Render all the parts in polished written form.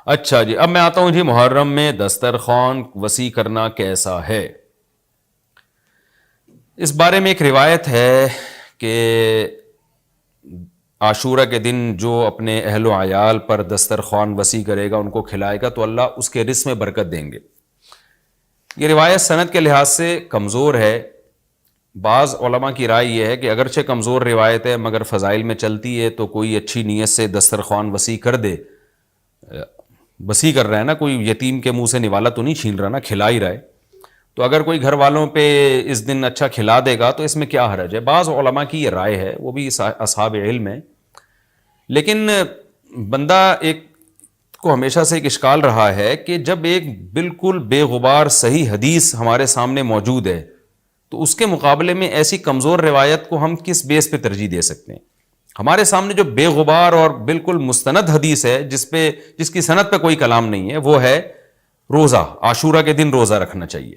اچھا جی، اب میں آتا ہوں جی محرم میں دسترخوان وسیع کرنا کیسا ہے. اس بارے میں ایک روایت ہے کہ عاشورہ کے دن جو اپنے اہل و عیال پر دسترخوان وسیع کرے گا، ان کو کھلائے گا، تو اللہ اس کے رزق میں برکت دیں گے. یہ روایت سند کے لحاظ سے کمزور ہے. بعض علماء کی رائے یہ ہے کہ اگرچہ کمزور روایت ہے مگر فضائل میں چلتی ہے، تو کوئی اچھی نیت سے دسترخوان وسیع کر دے. وسیع کر رہا ہے نا، کوئی یتیم کے منہ سے نوالا تو نہیں چھین رہا نا، کھلا ہی رہا ہے. تو اگر کوئی گھر والوں پہ اس دن اچھا کھلا دے گا تو اس میں کیا حرج ہے. بعض علماء کی یہ رائے ہے، وہ بھی اصحاب علم ہے. لیکن بندہ ایک کو ہمیشہ سے ایک اشکال رہا ہے کہ جب ایک بالکل بے غبار صحیح حدیث ہمارے سامنے موجود ہے تو اس کے مقابلے میں ایسی کمزور روایت کو ہم کس بیس پہ ترجیح دے سکتے ہیں. ہمارے سامنے جو بے غبار اور بالکل مستند حدیث ہے، جس کی سند پہ کوئی کلام نہیں ہے، وہ ہے روزہ. عاشورہ کے دن روزہ رکھنا چاہیے.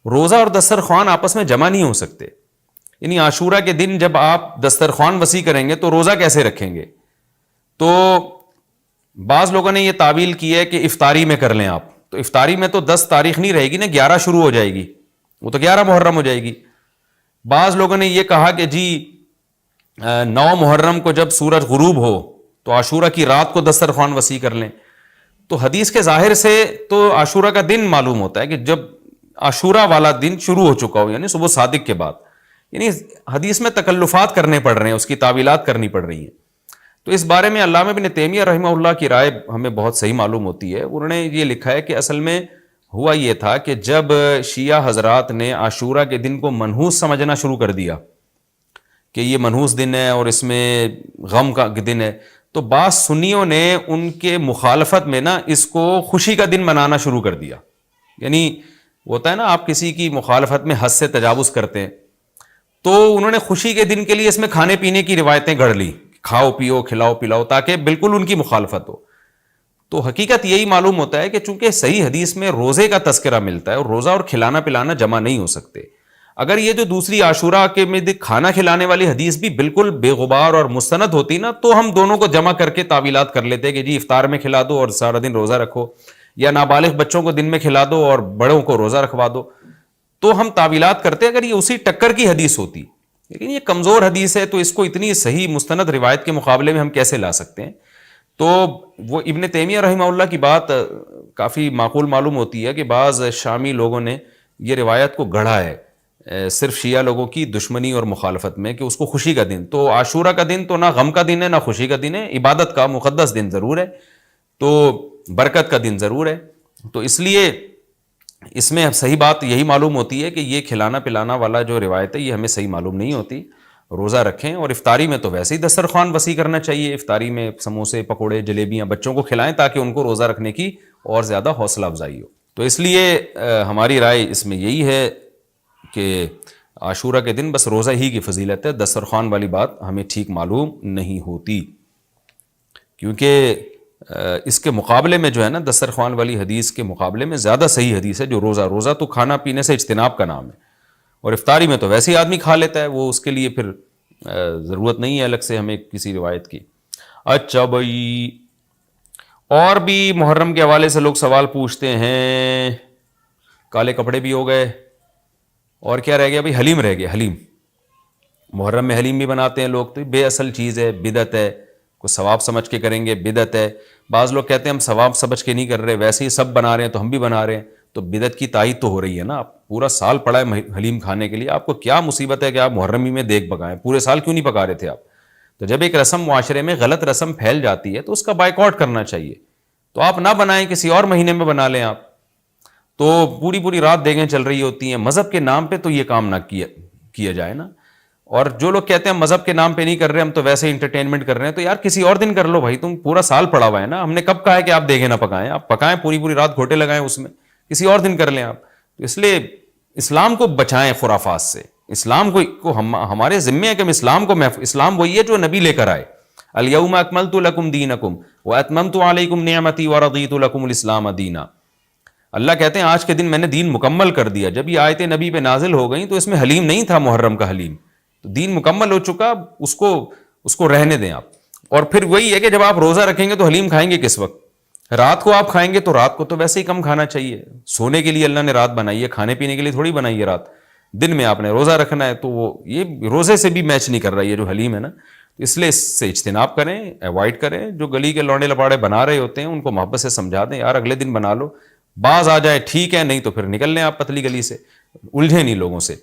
روزہ اور دسترخوان آپس میں جمع نہیں ہو سکتے. یعنی عاشورہ کے دن جب آپ دسترخوان وسیع کریں گے تو روزہ کیسے رکھیں گے؟ تو بعض لوگوں نے یہ تعویل کی ہے کہ افطاری میں کر لیں آپ. تو افطاری میں تو 10 تاریخ نہیں رہے گی نا، 11 شروع ہو جائے گی، وہ تو 11 محرم ہو جائے گی. بعض لوگوں نے یہ کہا کہ جی 9 محرم کو جب سورج غروب ہو تو عاشورہ کی رات کو دسترخوان وسیع کر لیں. تو حدیث کے ظاہر سے تو عاشورہ کا دن معلوم ہوتا ہے کہ جب عاشورہ والا دن شروع ہو چکا ہو، یعنی صبح صادق کے بعد. یعنی حدیث میں تکلفات کرنے پڑ رہے ہیں، اس کی تعویلات کرنی پڑ رہی ہیں. تو اس بارے میں علامہ ابن تیمیہ رحمہ اللہ کی رائے ہمیں بہت صحیح معلوم ہوتی ہے. انہوں نے یہ لکھا ہے کہ اصل میں ہوا یہ تھا کہ جب شیعہ حضرات نے عاشورہ کے دن کو منحوس سمجھنا شروع کر دیا کہ یہ منحوس دن ہے اور اس میں غم کا دن ہے، تو بعض سنیوں نے ان کے مخالفت میں نا اس کو خوشی کا دن منانا شروع کر دیا. یعنی ہوتا ہے نا، آپ کسی کی مخالفت میں حد سے تجاوز کرتے ہیں، تو انہوں نے خوشی کے دن کے لیے اس میں کھانے پینے کی روایتیں گڑھ لی، کھاؤ پیو کھلاؤ پلاؤ، تاکہ بالکل ان کی مخالفت ہو. تو حقیقت یہی معلوم ہوتا ہے کہ چونکہ صحیح حدیث میں روزے کا تذکرہ ملتا ہے اور روزہ اور کھلانا پلانا جمع نہیں ہو سکتے. اگر یہ جو دوسری عاشورہ کے میں کھانا کھلانے والی حدیث بھی بالکل بے غبار اور مستند ہوتی نا، تو ہم دونوں کو جمع کر کے تعویلات کر لیتے کہ جی افطار میں کھلا دو اور سارا دن روزہ رکھو، یا نابالغ بچوں کو دن میں کھلا دو اور بڑوں کو روزہ رکھوا دو. تو ہم تعویلات کرتے اگر یہ اسی ٹکر کی حدیث ہوتی. لیکن یہ کمزور حدیث ہے، تو اس کو اتنی صحیح مستند روایت کے مقابلے میں ہم کیسے لا سکتے ہیں؟ تو وہ ابن تیمیہ رحمہ اللہ کی بات کافی معقول معلوم ہوتی ہے کہ بعض شامی لوگوں نے یہ روایت کو گڑھا ہے صرف شیعہ لوگوں کی دشمنی اور مخالفت میں، کہ اس کو خوشی کا دن. تو عاشورہ کا دن تو نہ غم کا دن ہے نہ خوشی کا دن ہے، عبادت کا مقدس دن ضرور ہے، تو برکت کا دن ضرور ہے. تو اس لیے اس میں صحیح بات یہی معلوم ہوتی ہے کہ یہ کھلانا پلانا والا جو روایت ہے یہ ہمیں صحیح معلوم نہیں ہوتی. روزہ رکھیں، اور افطاری میں تو ویسے ہی دسترخوان وسیع کرنا چاہیے. افطاری میں سموسے پکوڑے جلیبیاں بچوں کو کھلائیں تاکہ ان کو روزہ رکھنے کی اور زیادہ حوصلہ افزائی ہو. تو اس لیے ہماری رائے اس میں یہی ہے کہ عاشورہ کے دن بس روزہ ہی کی فضیلت ہے، دسترخوان والی بات ہمیں ٹھیک معلوم نہیں ہوتی. کیونکہ اس کے مقابلے میں جو ہے نا، دسترخوان والی حدیث کے مقابلے میں زیادہ صحیح حدیث ہے جو روزہ تو کھانا پینے سے اجتناب کا نام ہے، اور افطاری میں تو ویسے ہی آدمی کھا لیتا ہے، وہ اس کے لیے پھر ضرورت نہیں ہے الگ سے ہمیں کسی روایت کی. اچھا بھائی، اور بھی محرم کے حوالے سے لوگ سوال پوچھتے ہیں. کالے کپڑے بھی ہو گئے، اور کیا رہ گیا بھائی؟ حلیم رہ گیا. حلیم محرم میں حلیم بھی بناتے ہیں لوگ، تو بے اصل چیز ہے، بدعت ہے. کو ثواب سمجھ کے کریں گے بدعت ہے. بعض لوگ کہتے ہیں ہم ثواب سمجھ کے نہیں کر رہے، ویسے ہی سب بنا رہے ہیں تو ہم بھی بنا رہے ہیں. تو بدعت کی تائید تو ہو رہی ہے نا. آپ پورا سال پڑا ہے حلیم کھانے کے لیے، آپ کو کیا مصیبت ہے کہ آپ محرم ہی میں دیگ پکائیں؟ پورے سال کیوں نہیں پکا رہے تھے آپ؟ تو جب ایک رسم معاشرے میں غلط رسم پھیل جاتی ہے تو اس کا بائیکاٹ کرنا چاہیے. تو آپ نہ بنائیں، کسی اور مہینے میں بنا لیں آپ. تو پوری رات دیگیں چل رہی ہوتی ہیں. مذہب کے نام پہ تو یہ کام نہ کیا جائے نا. اور جو لوگ کہتے ہیں مذہب کے نام پہ نہیں کر رہے، ہم تو ویسے انٹرٹینمنٹ کر رہے ہیں، تو یار کسی اور دن کر لو بھائی. تم پورا سال پڑا ہوا ہے نا. ہم نے کب کہا ہے کہ آپ دیگیں نہ پکائیں؟ آپ پکائیں، پوری رات گھوٹے لگائیں اس میں، کسی اور دن کر لیں آپ. تو اس لیے اسلام کو بچائیں خرافات سے. اسلام کو ہمارے ذمے ہے کہ ہم اسلام کو اسلام وہی ہے جو نبی لے کر آئے. الیوم اکملت لکم دینکم واتممت علیکم نعمتی ورضیت لکم الاسلام دینا. اللہ کہتے ہیں آج کے دن میں نے دین مکمل کر دیا. جب یہ آیتیں نبی پہ نازل ہو گئیں تو اس میں حلیم نہیں تھا، محرم کا حلیم. تو دین مکمل ہو چکا، اس کو رہنے دیں آپ. اور پھر وہی ہے کہ جب آپ روزہ رکھیں گے تو حلیم کھائیں گے کس وقت؟ رات کو آپ کھائیں گے تو رات کو تو ویسے ہی کم کھانا چاہیے. سونے کے لیے اللہ نے رات بنائی ہے, کھانے پینے کے لیے تھوڑی بنائی ہے رات. دن میں آپ نے روزہ رکھنا ہے, تو وہ یہ روزے سے بھی میچ نہیں کر رہا ہے جو حلیم ہے نا. اس لیے اس سے اجتناب کریں, ایوائڈ کریں. جو گلی کے لونڈے لپاڑے بنا رہے ہوتے ہیں ان کو محبت سے سمجھا دیں, یار اگلے دن بنا لو, باز آ جائے ٹھیک ہے, نہیں تو پھر نکل لیں آپ پتلی گلی سے, الجھیں نہیں لوگوں سے.